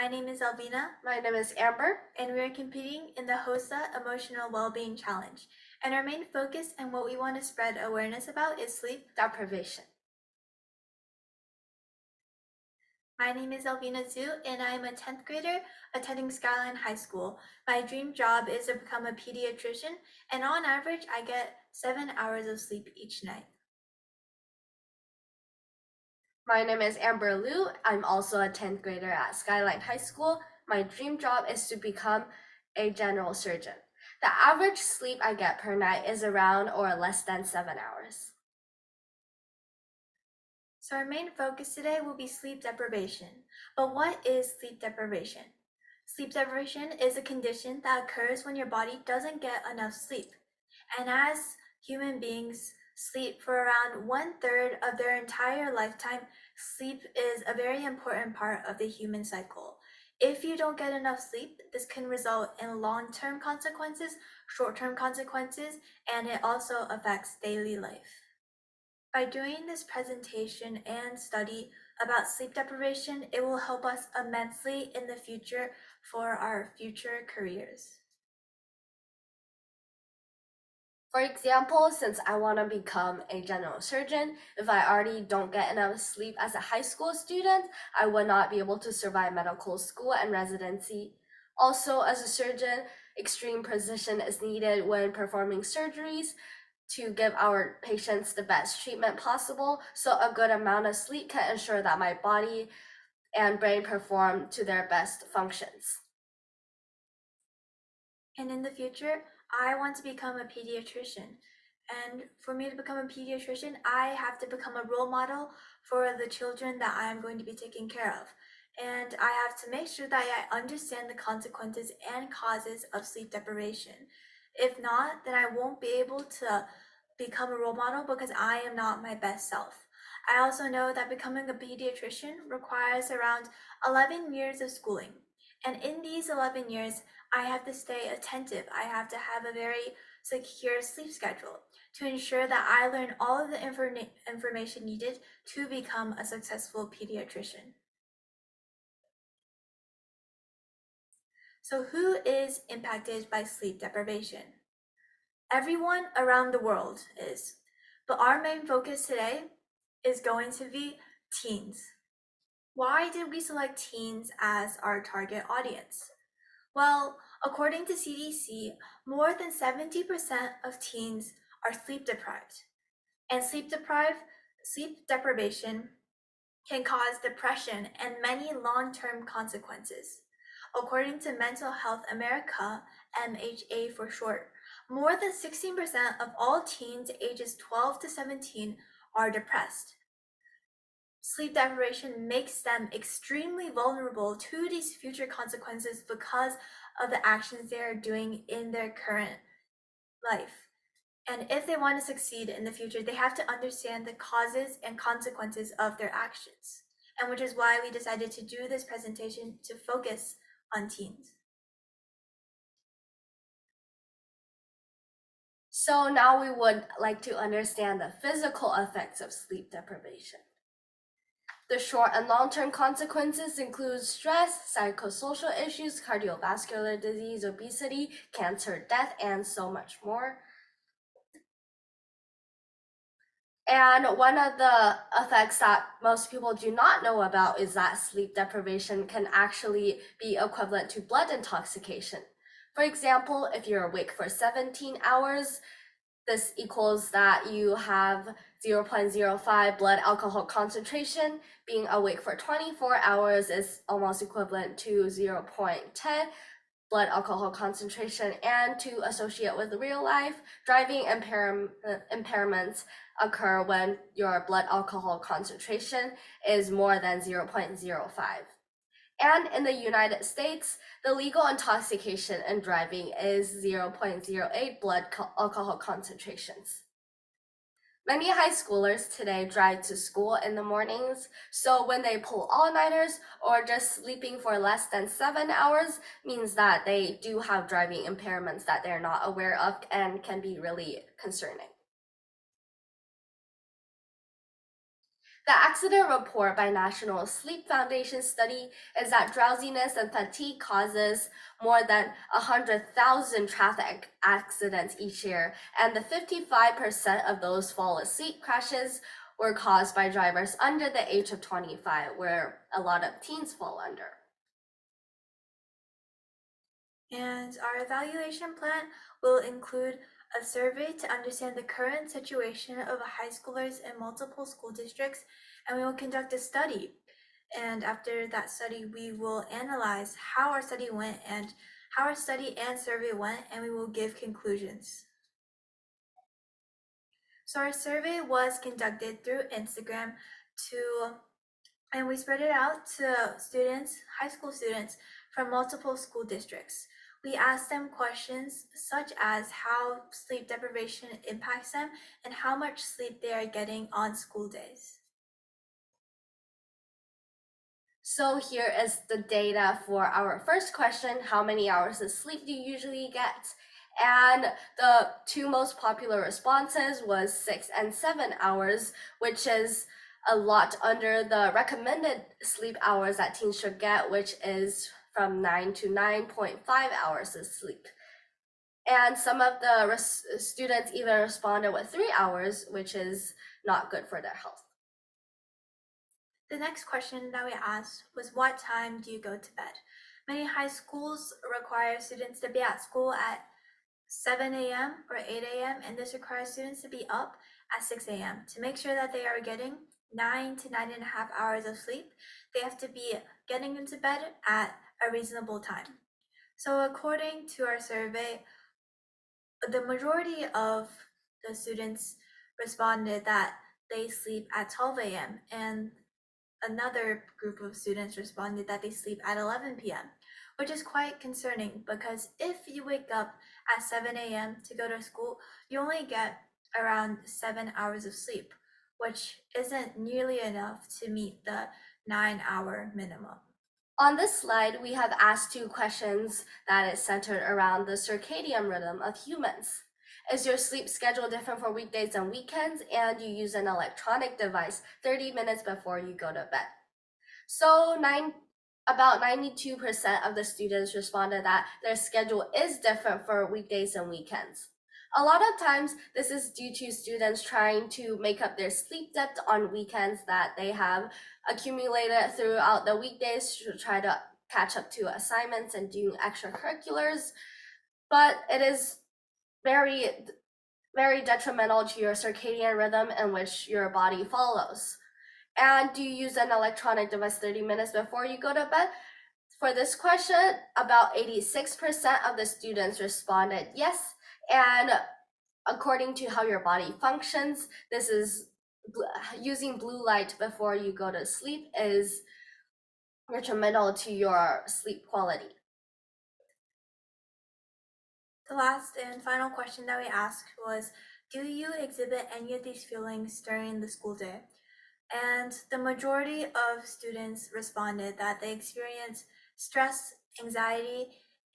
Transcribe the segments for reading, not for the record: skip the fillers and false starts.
My name is Alvina. My name is Amber. And we are competing in the HOSA Emotional Wellbeing Challenge. And our main focus and what we want to spread awareness about is sleep deprivation. My name is Alvina Zhu, and I am a 10th grader attending Skyline High School. My dream job is to become a pediatrician, and on average, I get 7 hours of sleep each night. My name is Amber Liu. I'm also a 10th grader at Skyline High School. My dream job is to become a general surgeon. The average sleep I get per night is around or less than 7 hours. So our main focus today will be sleep deprivation. But what is sleep deprivation? Sleep deprivation is a condition that occurs when your body doesn't get enough sleep. And as human beings sleep for around 1/3 of their entire lifetime, sleep is a very important part of the human cycle. If you don't get enough sleep, this can result in long-term consequences, short-term consequences, and it also affects daily life. By doing this presentation and study about sleep deprivation, it will help us immensely in the future for our future careers. For example, since I want to become a general surgeon, if I already don't get enough sleep as a high school student, I would not be able to survive medical school and residency. Also, as a surgeon, extreme precision is needed when performing surgeries to give our patients the best treatment possible, so a good amount of sleep can ensure that my body and brain perform to their best functions. And in the future, I want to become a pediatrician. And for me to become a pediatrician, I have to become a role model for the children that I am going to be taking care of. And I have to make sure that I understand the consequences and causes of sleep deprivation. If not, then I won't be able to become a role model because I am not my best self. I also know that becoming a pediatrician requires around 11 years of schooling. And in these 11 years, I have to stay attentive. I have to have a very secure sleep schedule to ensure that I learn all of the information needed to become a successful pediatrician. So who is impacted by sleep deprivation? Everyone around the world is, but our main focus today is going to be teens. Why did we select teens as our target audience? Well, according to CDC, more than 70% of teens are sleep deprived. And sleep deprivation can cause depression and many long-term consequences. According to Mental Health America, MHA for short, more than 16% of all teens ages 12 to 17 are depressed. Sleep deprivation makes them extremely vulnerable to these future consequences because of the actions they are doing in their current life. And if they want to succeed in the future, they have to understand the causes and consequences of their actions. And which is why we decided to do this presentation to focus on teens. So now we would like to understand the physical effects of sleep deprivation. The short and long-term consequences include stress, psychosocial issues, cardiovascular disease, obesity, cancer, death, and so much more. And one of the effects that most people do not know about is that sleep deprivation can actually be equivalent to blood intoxication. For example, if you're awake for 17 hours, this equals that you have 0.05 blood alcohol concentration. Being awake for 24 hours is almost equivalent to 0.10 blood alcohol concentration. And to associate with real life, driving impairments occur when your blood alcohol concentration is more than 0.05. And in the United States, the legal intoxication in driving is 0.08 blood alcohol concentrations. Many high schoolers today drive to school in the mornings, so when they pull all-nighters or just sleeping for less than 7 hours means that they do have driving impairments that they're not aware of and can be really concerning. The accident report by National Sleep Foundation study is that drowsiness and fatigue causes more than 100,000 traffic accidents each year, and the 55% of those fall asleep crashes were caused by drivers under the age of 25, where a lot of teens fall under. And our evaluation plan will include a survey to understand the current situation of high schoolers in multiple school districts, and we will conduct a study. And after that study, we will analyze how our study went and how our study and survey went, and we will give conclusions. So our survey was conducted through Instagram and we spread it out to students, high school students from multiple school districts. We asked them questions such as how sleep deprivation impacts them and how much sleep they are getting on school days. So here is the data for our first question: how many hours of sleep do you usually get? And the two most popular responses was 6 and 7 hours, which is a lot under the recommended sleep hours that teens should get, which is from 9 to 9.5 hours of sleep. And some of the students even responded with 3 hours, which is not good for their health. The next question that we asked was, what time do you go to bed? Many high schools require students to be at school at 7 a.m. or 8 a.m., and this requires students to be up at 6 a.m. To make sure that they are getting 9 to 9.5 hours of sleep, they have to be getting into bed at a reasonable time. So according to our survey, the majority of the students responded that they sleep at 12 a.m. and another group of students responded that they sleep at 11 p.m., which is quite concerning because if you wake up at 7 a.m. to go to school, you only get around 7 hours of sleep, which isn't nearly enough to meet the 9-hour minimum. On this slide, we have asked two questions that is centered around the circadian rhythm of humans. Is your sleep schedule different for weekdays and weekends, and you use an electronic device 30 minutes before you go to bed? So about 92% of the students responded that their schedule is different for weekdays and weekends. A lot of times, this is due to students trying to make up their sleep debt on weekends that they have accumulated throughout the weekdays to try to catch up to assignments and doing extracurriculars. But it is very, very detrimental to your circadian rhythm in which your body follows. And do you use an electronic device 30 minutes before you go to bed? For this question, about 86% of the students responded yes. And according to how your body functions, this is using blue light before you go to sleep is detrimental to your sleep quality. The last and final question that we asked was, do you exhibit any of these feelings during the school day? And the majority of students responded that they experience stress, anxiety,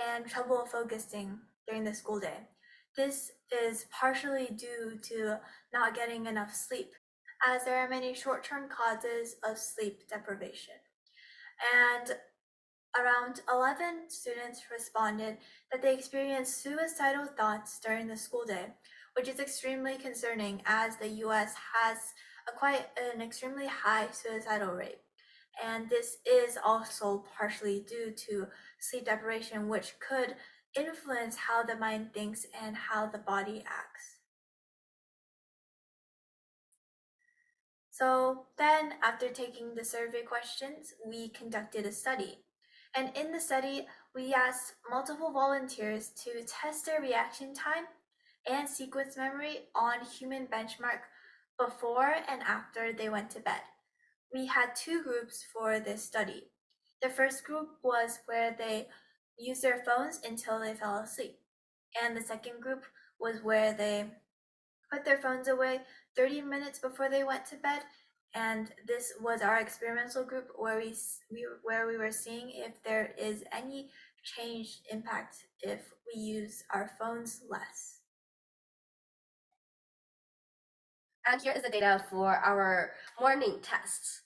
and trouble focusing during the school day. This is partially due to not getting enough sleep, as there are many short-term causes of sleep deprivation. And around 11 students responded that they experienced suicidal thoughts during the school day, which is extremely concerning as the US has quite an extremely high suicidal rate. And this is also partially due to sleep deprivation, which could influence how the mind thinks and how the body acts. So then, after taking the survey questions, we conducted a study. And in the study, we asked multiple volunteers to test their reaction time and sequence memory on human benchmark before and after they went to bed. We had two groups for this study. The first group was where they used their phones until they fell asleep. And the second group was where they put their phones away 30 minutes before they went to bed. And this was our experimental group where we were seeing if there is any change impact if we use our phones less. And here is the data for our morning tests.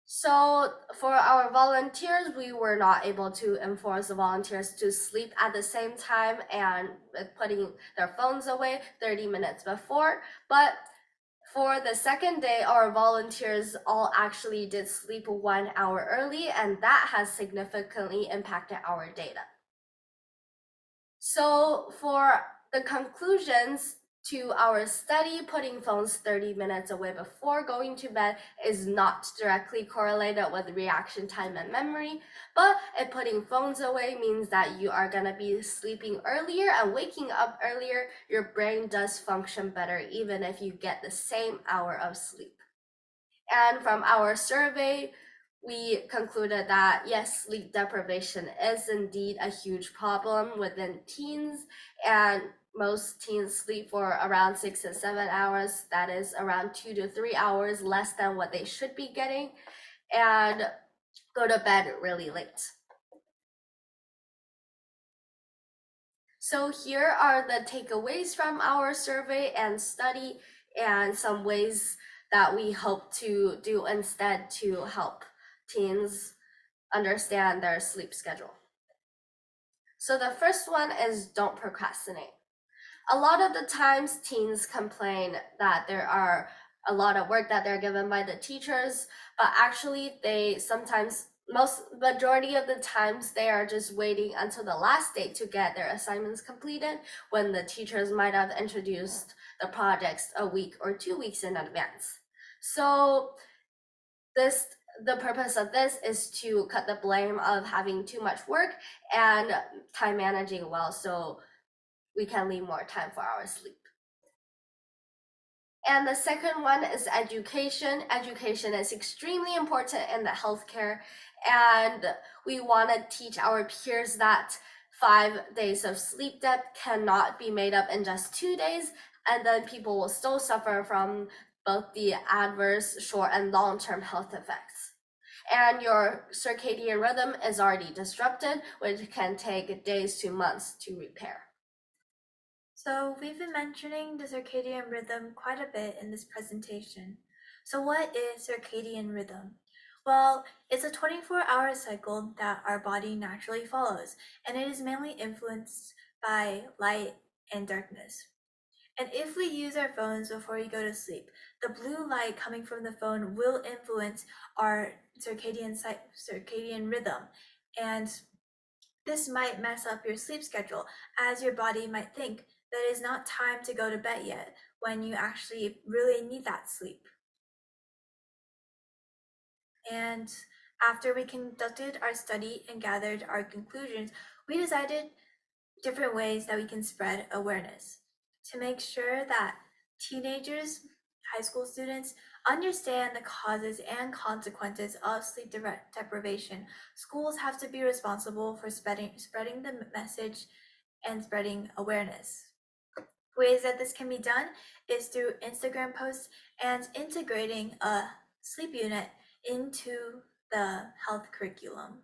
So for our volunteers, we were not able to enforce the volunteers to sleep at the same time and putting their phones away 30 minutes before. But for the second day, our volunteers all actually did sleep 1 hour early, and that has significantly impacted our data. So for the conclusions to our study, putting phones 30 minutes away before going to bed is not directly correlated with reaction time and memory, but putting phones away means that you are gonna be sleeping earlier and waking up earlier. Your brain does function better even if you get the same hour of sleep. And from our survey, we concluded that yes, sleep deprivation is indeed a huge problem within teens, and most teens sleep for around 6 to 7 hours. That is around 2 to 3 hours less than what they should be getting, and go to bed really late. So here are the takeaways from our survey and study, and some ways that we hope to do instead to help teens understand their sleep schedule. So the first one is don't procrastinate. A lot of the times teens complain that there are a lot of work that they're given by the teachers, but actually they sometimes, majority of the times, they are just waiting until the last day to get their assignments completed, when the teachers might have introduced the projects a week or 2 weeks in advance. So the purpose of this is to cut the blame of having too much work and time managing well, so we can leave more time for our sleep. And the second one is education. Education is extremely important in the healthcare, and we want to teach our peers that 5 days of sleep debt cannot be made up in just 2 days, and then people will still suffer from both the adverse short and long-term health effects. And your circadian rhythm is already disrupted, which can take days to months to repair. So we've been mentioning the circadian rhythm quite a bit in this presentation. So what is circadian rhythm? Well, it's a 24-hour cycle that our body naturally follows, and it is mainly influenced by light and darkness. And if we use our phones before we go to sleep, the blue light coming from the phone will influence our circadian rhythm, and this might mess up your sleep schedule, as your body might think that it is not time to go to bed yet when you actually really need that sleep. And after we conducted our study and gathered our conclusions, we decided different ways that we can spread awareness to make sure that teenagers, high school students understand the causes and consequences of sleep deprivation. Schools have to be responsible for spreading the message and spreading awareness. Ways that this can be done is through Instagram posts and integrating a sleep unit into the health curriculum.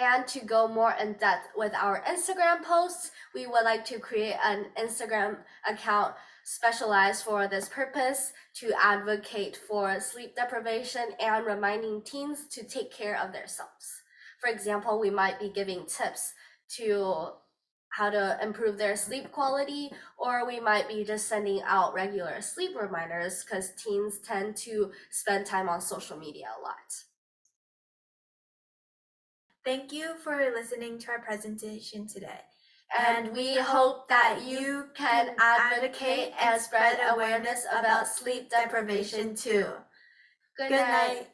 And to go more in depth with our Instagram posts, we would like to create an Instagram account specialized for this purpose, to advocate for sleep deprivation and reminding teens to take care of themselves. For example, we might be giving tips to how to improve their sleep quality, or we might be just sending out regular sleep reminders, because teens tend to spend time on social media a lot. Thank you for listening to our presentation today. And we hope that you can advocate and spread awareness about sleep deprivation too. Good night.